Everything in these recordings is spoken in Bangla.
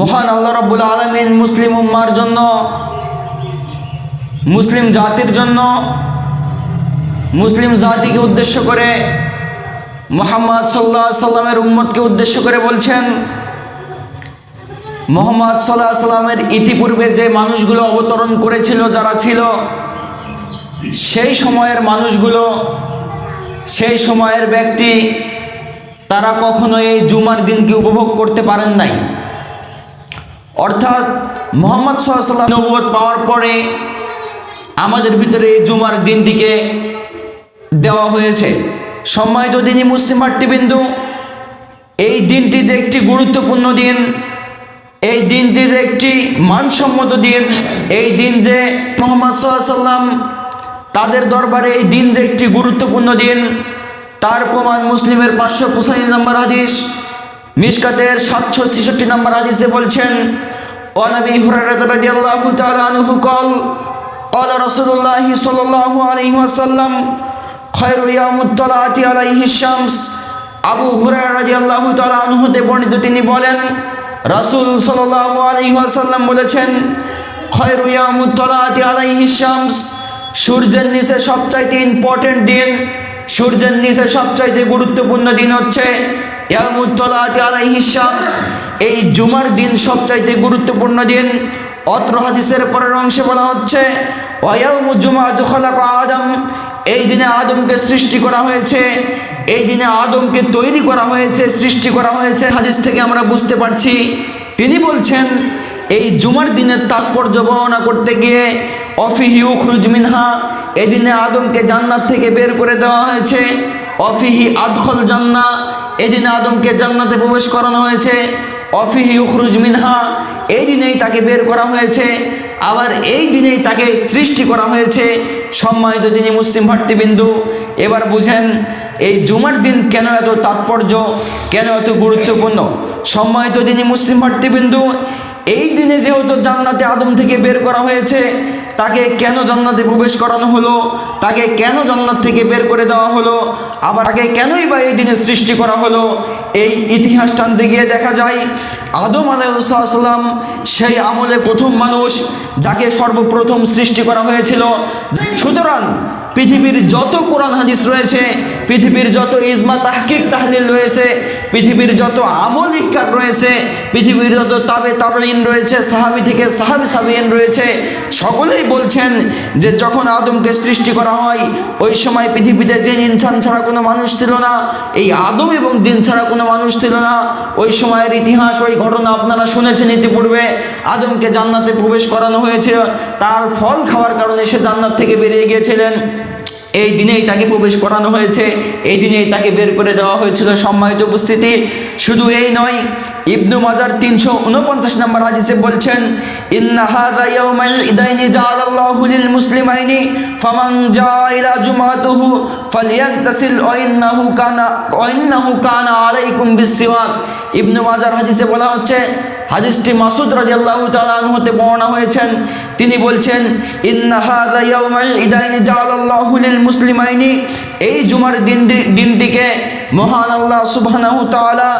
মহান আল্লাহ রাব্বুল আলামিন মুসলিম উম্মার জন্য, মুসলিম জাতির জন্য, মুসলিম জাতিকে উদ্দেশ্য করে, মুহাম্মদ সাল্লাল্লাহু আলাইহি সাল্লামের উম্মতকে উদ্দেশ্য করে বলছেন, মুহাম্মদ সাল্লাল্লাহু আলাইহি সাল্লামের ইতিপূর্বে যে মানুষগুলো অবতরণ করেছিল, যারা ছিল, সেই সময়ের মানুষগুলো, সেই সময়ের ব্যক্তি, তারা কখনো এই জুমার দিনকে উপভোগ করতে পারেন নাই। অর্থাৎ মুহাম্মদ সাল্লাল্লাহু আলাইহি সাল্লাম নবুয়ত পাওয়ার পরে আমাদের ভিতরে এই জুমার দিনটিকে দেওয়া হয়েছে। সম্মানিত দিনী মুসলিম ভাতৃবৃন্দ, এই দিনটি যে একটি গুরুত্বপূর্ণ দিন, এই দিনটি যে একটি মানসম্মত দিন, এই দিন যে মুহাম্মদ সাল্লাল্লাহু আলাইহি সাল্লাম তাদের দরবারে এই দিন যে একটি গুরুত্বপূর্ণ দিন, তার প্রমাণ মুসলিমের 595 নম্বর হাদিস, মিশকাতের 766 নম্বর হাদিসে বলছেন, ওয়া নবী হুরায়রা রাদিয়াল্লাহু তাআলা আনহু قال قال رسول الله صلى الله عليه وسلم خير يوم طلعت عليه الشمس। আবু হুরায়রা রাদিয়াল্লাহু তাআলা আনহু তে বর্ণিত, তিনি বলেন, রাসূল সাল্লাল্লাহু আলাইহি ওয়াসাল্লাম বলেছেন, খয়রু ইয়াউমুত তালাআতি আলাইহি শামস, সূর্যের নিচে সবচাইতে ইম্পর্টেন্ট দিন, সূর্যের নিচে সবচাইতে গুরুত্বপূর্ণ দিন হচ্ছে ইয়াউমুত তালাআতি আলাইহি শামস। এই জুমার দিন সবচাইতে গুরুত্বপূর্ণ দিন। অত্র হাদিসের পরের অংশে বলা হচ্ছে, ওয়া ইয়াউমু জুমআতু খালাকা আদম, এই দিনে আদমকে সৃষ্টি করা হয়েছে, এই দিনে আদমকে তৈরি করা হয়েছে, সৃষ্টি করা হয়েছে। হাদিস থেকে আমরা বুঝতে পারছি তিনি বলছেন এই জুমার দিনের তাৎপর্য বর্ণনা করতে গিয়ে, অফিহি উখরুজ মিনহা, এই দিনে আদমকে জান্নাত থেকে বের করে দেওয়া হয়েছে। অফিহি আদখল জান্নাহ, এই দিনে আদমকে জান্নাতে প্রবেশ করানো হয়েছে। অফিহি উখরুজ মিনহা, এই দিনেই তাকে বের করা হয়েছে, আবার এই দিনেই তাকে সৃষ্টি করা হয়েছে। সম্মানিত দিনী মুসলিম ভাতৃবৃন্দু, এবার বুঝেন এই জুমার দিন কেন এত তাৎপর্য, কেন এত গুরুত্বপূর্ণ। সম্মানিত দিনী মুসলিম ভাতৃবৃন্দু, এই দিনে যেহেতু জান্নাতে আদম থেকে বের করা হয়েছে, তাকে কেন জান্নাতে প্রবেশ করানো হলো, তাকে কেন জান্নাত থেকে বের করে দেওয়া হলো, আবার তাকে কেনই বা এই দিনে সৃষ্টি করা হলো, এই ইতিহাস টানতে গিয়ে দেখা যায় আদম আলাইহিস সালাম সেই আমলে প্রথম মানুষ যাকে সর্বপ্রথম সৃষ্টি করা হয়েছিল। সুতরাং পৃথিবীর যত কোরআন হাদিস রয়েছে, পৃথিবীর যত ইজমা তাহকিক তাহলিল রয়েছে, পৃথিবীর যত আমল ইহকার রয়েছে, পৃথিবীর যত তাবে তাবেঈন রয়েছে, সাহাবী থেকে সাহাবী সাবিঈন রয়েছে, সকলেই বলছেন যে যখন আদমকে সৃষ্টি করা হয় ওই সময় পৃথিবীতে জিন ইনসান ছাড়া কোনো মানুষ ছিল না, এই আদম এবং জিন ছাড়া কোনো মানুষ ছিল না। ওই সময়ের ইতিহাস, ওই ঘটনা আপনারা শুনেছেন ইতিপূর্বে। আদমকে জান্নাতে প্রবেশ করানো হয়েছে, তার ফল খাওয়ার কারণে সে জান্নাত থেকে বেরিয়ে গিয়েছিলেন, এই দিনেই তাকে প্রবেশ করানো হয়েছে, এই দিনেই তাকে বের করে দেওয়া হয়েছিল। সম্মানিত উপস্থিতি, শুধু এই নয়, ইবনু মাজার 349 নম্বর হাদিসে বলছেন, ইন্না হাযা ইয়াউমাল ইদাইনি জাআলাল্লাহু লিল মুসলিমাইনি ফামান জাআ ইলা জুমাতুহু ফালইয়াগতাসিল ওয়া ইন্নাহু কানা আলাইকুম বিসসিওয়াক। ইবনু মাজার হাদিসে বলা হচ্ছে, হাদিসটি মাসউদ রাদিয়াল্লাহু তাআলা আনহু তে বর্ণনা হয়েছেন, তিনি বলছেন, ইন্না হাযা ইয়াউমাল ইদাইনি জাআলাল্লাহু লিল মুসলিমাইনি, এই জুমার দিনটিকে মহান আল্লাহ সুবহানাহু তাআলা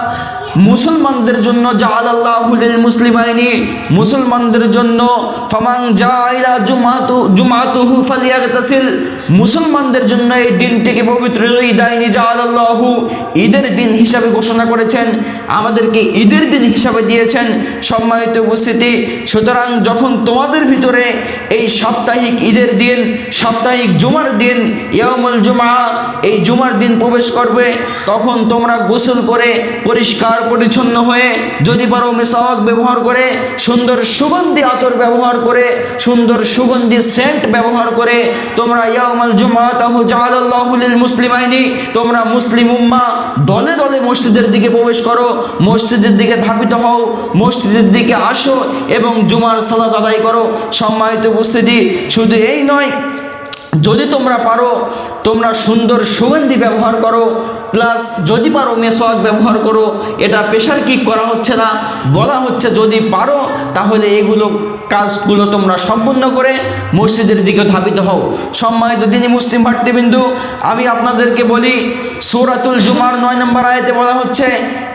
মুসলমানদের জন্য জাআলাল্লাহু লিল মুসলিমাইনি, মুসলমানদের জন্য, ফামান জাআইলা জুমাতুহু ফালিয়াগতাসিল, মুসলমানদের জন্য এই দিনটিকে পবিত্র ঈদাইনি জাআলাল্লাহু, ঈদের দিন হিসাবে ঘোষণা করেছেন, আমাদেরকে ঈদের দিন হিসাবে দিয়েছেন। সম্মানিত উপস্থিতি, সুতরাং যখন তোমাদের ভিতরে এই সাপ্তাহিক ঈদের দিন, সাপ্তাহিক জুমার দিন, ইয়াউমুল জুমআ, এই জুমার দিন প্রবেশ করবে, তখন তোমরা গোসল করে পরিষ্কার পরিচ্ছন্ন হয়ে, যদি পারো মিসওয়াক ব্যবহার করে, সুন্দর সুগন্ধি আতর ব্যবহার করে, সুন্দর সুগন্ধি সেন্ট ব্যবহার করে, তোমরা ইয়াউমুল জুমআতাহু জাআলাল্লাহু লিল মুসলিমাইনি, তোমরা মুসলিম উম্মাহ দলে দলে মসজিদের দিকে প্রবেশ করো, মসজিদের দিকে ধাবিত হও, মসজিদের দিকে আসো এবং জুমার সালাত আদায় করো। সম্মানিত উপস্থিতি, শুধু এই নয়, যদি তোমরা পারো তোমরা সুন্দর সুগন্ধি ব্যবহার করো, প্লাস যদি পারো মেসওয়াক ব্যবহার করো। এটা প্রেশার কিক করা হচ্ছে না, বলা হচ্ছে যদি পারো তাহলে এগুলো কাজগুলো তোমরা সম্পূর্ণ করে মসজিদের দিকে ধাবিত হও। সম্মানিত দিনী মুসলিম ভাতৃবৃন্দ, আমি আপনাদেরকে বলি, সূরাতুল জুমার 9 নম্বর আয়াতে বলা হচ্ছে,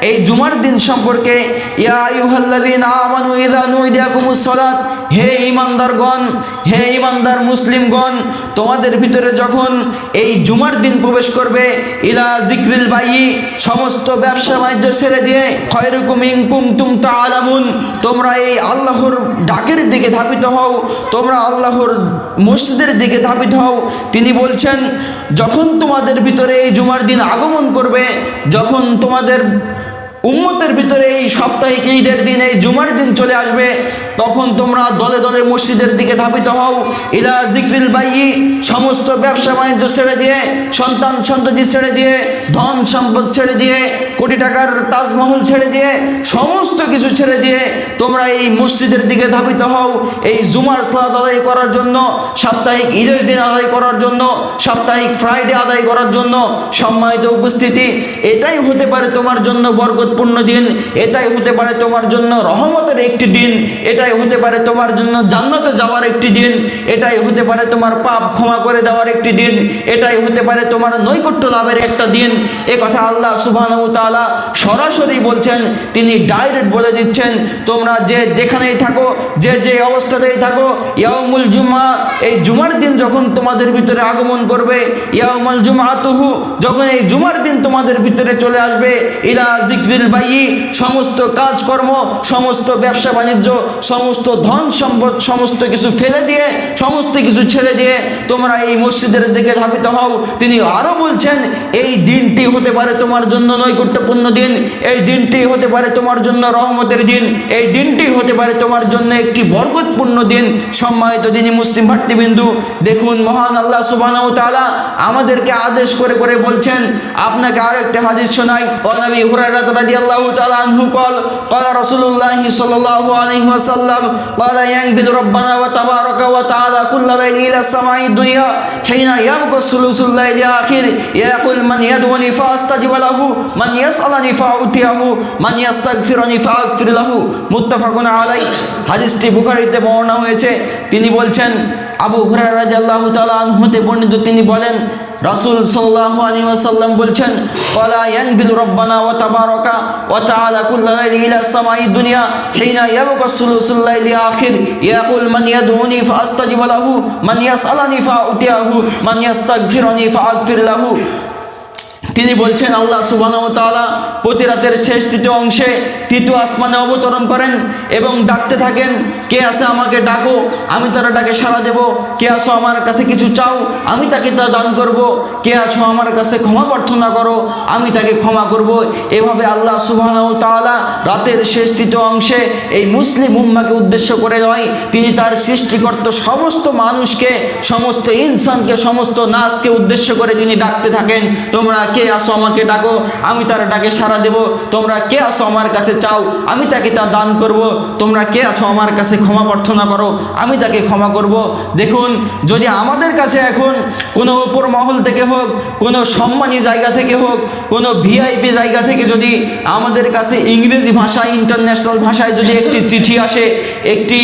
এই জুমার দিন সম্পর্কে, ইয়া আইয়ুহাল্লাযীনা আমানু ইযা নুদিয়া লাকুমুস সালাত, হে ঈমানদারগণ, হে ঈমানদার মুসলিমগণ, তোমাদের ভিতরে যখন এই জুমার দিন প্রবেশ করবে, ইলা যিকরিল বাইয়ি, সমস্ত ব্যবসা বাণিজ্য ছেড়ে দিয়ে, খায়রুকুম ইন কুনতুম তাআলামুন, তোমরা এই আল্লাহর ডাকের দিকে ধাবিত হও, তোমরা আল্লাহর মসজিদের দিকে ধাবিত হও। তিনি বলছেন যখন তোমাদের ভিতরে এই জুমার দিন আগমন করবে, যখন তোমাদের উম্মতের ভিতরে এই সাপ্তাহিক ঈদের দিন এই জুমার দিন চলে আসবে, তখন তোমরা দলে দলে মসজিদের দিকে ধাবিত হও। ইলা যিকরিল বাইয়ি, সমস্ত ব্যবসা বাণিজ্য ছেড়ে দিয়ে, সন্তান সন্ততি ছেড়ে দিয়ে, ধন সম্পদ ছেড়ে দিয়ে, কোটি টাকার তাজমহল ছেড়ে দিয়ে, সমস্ত কিছু ছেড়ে দিয়ে তোমরা এই মসজিদের দিকে ধাবিত হও এই জুমার সালাত আদায় করার জন্য, সাপ্তাহিক ঈদের দিন আদায় করার জন্য, সাপ্তাহিক ফ্রাইডে আদায় করার জন্য। সম্মানিত উপস্থিতি, এটাই হতে পারে তোমার জন্য বরকতপূর্ণ দিন, এটাই হতে পারে তোমার জন্য রহমতের একটি দিন, এটাই হতে পারে তোমার জন্য জান্নাতে যাওয়ার একটি দিন, এটাই হতে পারে তোমার পাপ ক্ষমা করে দেওয়ার একটি দিন, এটাই হতে পারে তোমার নৈকট্য লাভের একটা দিন। এ কথা আল্লাহ সুবহানাহু ওয়া তাআলা সরাসরি বলছেন, তিনি ডাইরেক্ট বলে দিচ্ছেন, তোমরা যে যেখানেই থাকো, যে যে অবস্থাতেই থাকো, ইয়াউমুল জুমা, এই জুমার দিন যখন তোমাদের ভিতরে আগমন করবে, ইয়াউমুল জুমআতুহু, যখন এই জুমার দিন তোমাদের ভিতরে চলে আসবে, ইলা যিকরিল বাইয়ি, সমস্ত কাজকর্ম, সমস্ত ব্যবসা বাণিজ্য, সমস্ত ধন সম্পদ, সমস্ত কিছু ফেলে দিয়ে, সমস্ত কিছু ছেড়ে দিয়ে তোমরা এই মসজিদের দিকে ধাবিত হও। তিনি আরো বলছেন, এই দিনটি হতে পারে তোমার জন্য নৈকট্যপূর্ণ দিন, এই দিনটি হতে পারে তোমার জন্য রহমতের দিন, এই দিনটি হতে পারে তোমার জন্য একটি বরকতপূর্ণ দিন। সম্মানিত দিনী মুসলিম ভাতৃবৃন্দু, দেখুন মহান আল্লাহ সুবহানাহু ওয়া তাআলা আমাদেরকে আদেশ করে করে বলছেন। আপনাকে আরো একটা হাদিস শোনাই। ও নবী হুরায়রা রাদিয়াল্লাহু তাআলা আনহু قال قال رسول الله صلى الله عليه وسلم قال ينزل ربنا وتبارك وتعالى كل ليل الى السماء الدنيا حين يبقى ثلث الليل الاخر يقول من يدعوني فاستجب له من يسالني فاعطيه من يستغفرني فاغفر له متفق عليه। হাদিসটি বুখারীতে বর্ণনা হয়েছে। তিনি বলছেন, আবু হুরায়রা রাদিয়াল্লাহু তাআলা আনহু হতে বর্ণিত, তিনি বলেন রাসূল সাল্লাল্লাহু আলাইহি ওয়াসাল্লাম বলছেন, ক্বালা ইয়ানজিলু রাব্বানা ওয়া তাবারাকা ওয়া তাআলা কুল্লা লাইলি ইলা সামাই দুনিয়া হিনা ইয়াবকা সুলুসুল লাইলি আখির ইয়াকুল মান ইয়াদউনি ফাআস্তাজিব লাহু মান ইয়াসআলানি ফাউতিয়াহু মান ইয়াস্তাগফিরুনি ফাআগফির লাহু। তিনি বলছেন আল্লাহ সুবহানাহু ওয়া তাআলা প্রতি রাতের শেষ তৃতীয় অংশে তৃতীয় আসমানে অবতরণ করেন এবং ডাকতে থাকেন, কে আছে আমাকে ডাকো, আমি তার ডাকে সাড়া দেব। কে আছো আমার কাছে কিছু চাও, আমি তাকে তা দান করব। কে আছো আমার কাছে ক্ষমা প্রার্থনা করো, আমি তাকে ক্ষমা করব। এভাবে আল্লাহ সুবহানাহু ওয়া তাআলা রাতের শেষ তৃতীয় অংশে এই মুসলিম উম্মাহকে উদ্দেশ্য করে নয়, তিনি তার সৃষ্টিকর্তা সমস্ত মানুষকে, সমস্ত ইনসানকে, সমস্ত নাসকে উদ্দেশ্য করে তিনি ডাকতে থাকেন, তোমরা কে আসো আমাকে ডাকো, আমি তার ডাকে সাড়া দেব। তোমরা কে আসো আমার কাছে চাও, আমি তাকে তা দান করব। তোমরা কে আছো আমার কাছে ক্ষমা প্রার্থনা করো, আমি তাকে ক্ষমা করব। দেখুন, যদি আমাদের কাছে এখন কোনো উপর মহল থেকে হোক, কোনো সম্মানী জায়গা থেকে হোক, কোনো ভিআইপি জায়গা থেকে যদি আমাদের কাছে ইংরেজি ভাষায়, ইন্টারন্যাশনাল ভাষায় যদি একটি চিঠি আসে, একটি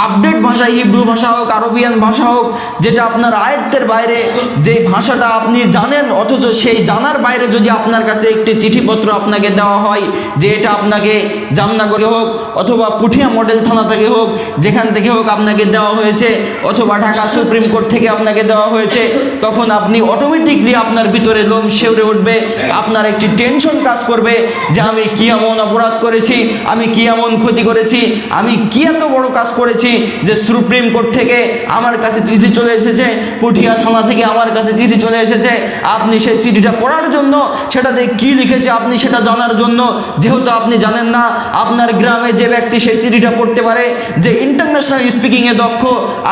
আপডেট ভাষায়, হিব্রু ভাষা হোক, আরবিয়ান ভাষা হোক, যেটা আপনার আয়ত্তের বাইরে, যেই ভাষাটা আপনি জানেন অথচ সেই জানার বাইরে যদি আপনার কাছে একটি চিঠিপত্র আপনাকে দেওয়া হয় যে এটা আপনাকে জামনগরে হোক অথবা পুঠিয়া মডেল থানা থেকে হোক, যেখান থেকে হোক আপনাকে দেওয়া হয়েছে, অথবা ঢাকা সুপ্রিম কোর্ট থেকে আপনাকে দেওয়া হয়েছে, তখন আপনি অটোমেটিকলি আপনার ভিতরে লোম শিউরে উঠবে, আপনার একটি টেনশন কাজ করবে যে আমি কি এমন অপরাধ করেছি, আমি কি এমন ক্ষতি করেছি, আমি কি এত বড় কাজ করেছি যে সুপ্রিম কোর্ট থেকে আমার কাছে চিঠি চলে এসেছে, পুঠিয়া থানা থেকে আমার কাছে চিঠি চলে এসেছে। আপনি সেই চিঠিটা পড়ার জন্য, সেটাতে কি লিখেছে আপনি সেটা জানার জন্য, যেহেতু আপনি জানেন না আপনার গ্রামে যে ব্যক্তি সেই চিঠিটা পড়তে পারে, যে ইন্টারন্যাশনাল স্পিকিংয়ে দক্ষ,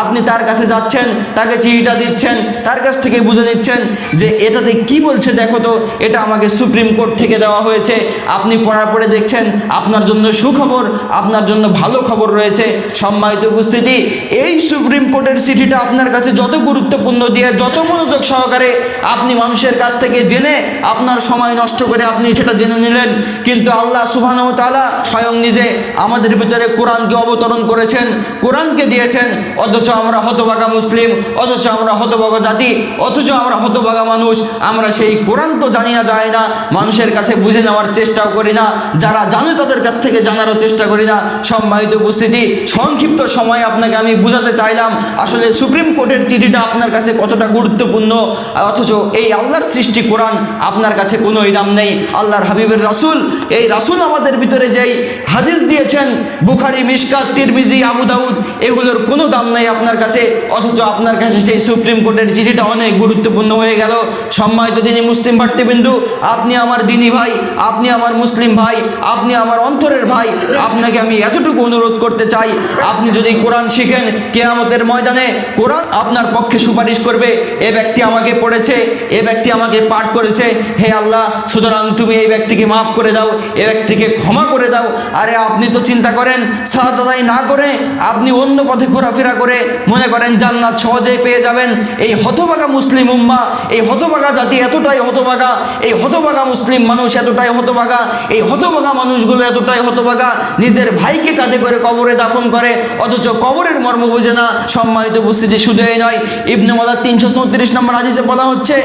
আপনি তার কাছে যাচ্ছেন, তাকে চিঠিটা দিচ্ছেন, তার কাছ থেকে বুঝে নিচ্ছেন যে এটাতে কি বলছে দেখো তো, এটা আমাকে সুপ্রিম কোর্ট থেকে দেওয়া হয়েছে। আপনি পড়ার পরে দেখছেন আপনার জন্য সুখবর, আপনার জন্য ভালো খবর রয়েছে। সম্মানিত উপস্থিতি, এই সুপ্রিম কোর্টের চিঠিটা আপনার কাছে যত গুরুত্বপূর্ণ দিয়ে, যত মনোযোগ সহকারে আপনি মানুষের কাছ থেকে জেনে আপনার সময় নষ্ট করে আপনি সেটা জেনে নিলেন, কিন্তু আল্লাহ সুবহানাহু ওয়া তাআলা স্বয়ং নিজে আমাদের ভিতরে কোরআনকে অবতরণ করেছেন, কোরআনকে দিয়েছেন, অথচ আমরা হতভাগা মুসলিম, অথচ আমরা হতভাগা জাতি, অথচ আমরা হতভাগা মানুষ। আমরা সেই কোরআন তো জানি না, যায় না, মানুষের কাছে বুঝে নেওয়ার চেষ্টাও করি না, যারা জানে তাদের কাছ থেকে জানারও চেষ্টা করি না। সম্মানিত উপস্থিতি, সংক্ষিপ্ত সময় আপনাকে আমি বুঝাতে চাইলাম আসলে সুপ্রিম কোর্টের চিঠিটা আপনার কাছে কতটা গুরুত্বপূর্ণ, অথচ এই আল্লাহর সৃষ্টি কোরআন আপনার কাছে কোনো দাম নেই। আল্লাহর হাবিবের রাসূল, এই রাসূল আমাদের ভিতরে যেই হাদিস দিয়েছেন, বুখারী, মিশকাত, তিরমিজি, আবু দাউদ, এগুলোর কোনো দাম নেই আপনার কাছে, অথচ আপনার কাছে সেই সুপ্রিম কোর্টের চিঠিটা অনেক গুরুত্বপূর্ণ হয়ে গেল। সম্মানিত দিনী মুসলিম ভাতৃবৃন্দু, আপনি আমার দিনী ভাই, আপনি আমার মুসলিম ভাই, আপনি আমার অন্তরের ভাই, আপনাকে আমি এতটুকু অনুরোধ করতে চাই, আপনি যদি কোরআন শিখেন, কিয়ামতের ময়দানে কোরআন আপনার পক্ষে সুপারিশ করবে, এ ব্যক্তি আমাকে পড়েছে, এ ব্যক্তি আমাকে পাঠ করেছে, হে আল্লাহ, সুতরাং তুমি এই ব্যক্তিকে মাফ করে দাও, এ ব্যক্তিকে ক্ষমা করে দাও। আরে আপনি তো চিন্তা করেন, সালাত আদায় না করে আপনি অন্য পথে ঘোরাফেরা করে মনে করেন জান্নাত সহজেই পেয়ে যাবেন। এই হতভাগা মুসলিম উম্মাহ, এই হতভাগা জাতি এতটাই হতভাগা, এই হতভাগা মুসলিম মানুষ এতটাই হতভাগা, এই হতভাগা মানুষগুলো এতটাই হতভাগা, নিজের ভাইকে কাঁধে করে কবরে দাফন করে, অথচ কবরের মর্ম বোঝে না। সম্মানিত উপস্থিতি, শুধু এই নয়, ইবনে মাজাহ 334 নম্বর হাদিসে বলা হচ্ছে,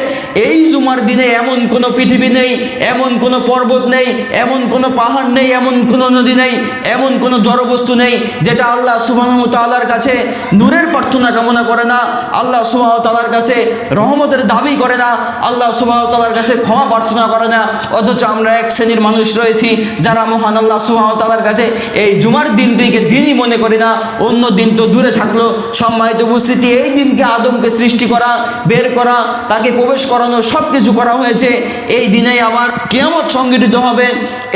এই জুমার দিনে এমন কোনো পৃথিবী নেই, এমন কোনো পর্বত নেই, এমন কোনো পাহাড় নেই, এমন কোনো নদী নেই, এমন কোনো জড়বস্তু নেই যেটা আল্লাহ সুবহানাহু ওয়া তাআলার কাছে নূরের প্রার্থনা কামনা করে না, আল্লাহ সুবহানাহু ওয়া তাআলার কাছে রহমতের দাবি করে না, আল্লাহ সুবহানাহু ওয়া তাআলার কাছে ক্ষমা প্রার্থনা করে না। অথচ আমরা এক শ্রেণীর মানুষ রয়েছি যারা মহান আল্লাহ সুবহানাহু ওয়া তাআলার কাছে এই জুমার দিনটিকে দিনই মনে করি না, অন্য দিন তো দূরে থাকলো। সম্মানিত উপস্থিতি, এই দিনকে আদমকে সৃষ্টি করা, বের করা, তাকে প্রবেশ করানো, সব কিছু করা হয়েছে। এই দিনেই আবার কিয়ামত সংঘটিত হবে,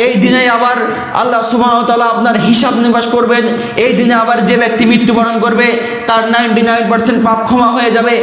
এই দিনেই আবার আল্লাহ সুবহানাহু ওয়া তাআলা আপনার হিসাব নিকাশ করবেন। এই দিনে আবার যে ব্যক্তি মৃত্যুবরণ করবে তার 99% পাপ ক্ষমা হয়ে যাবে।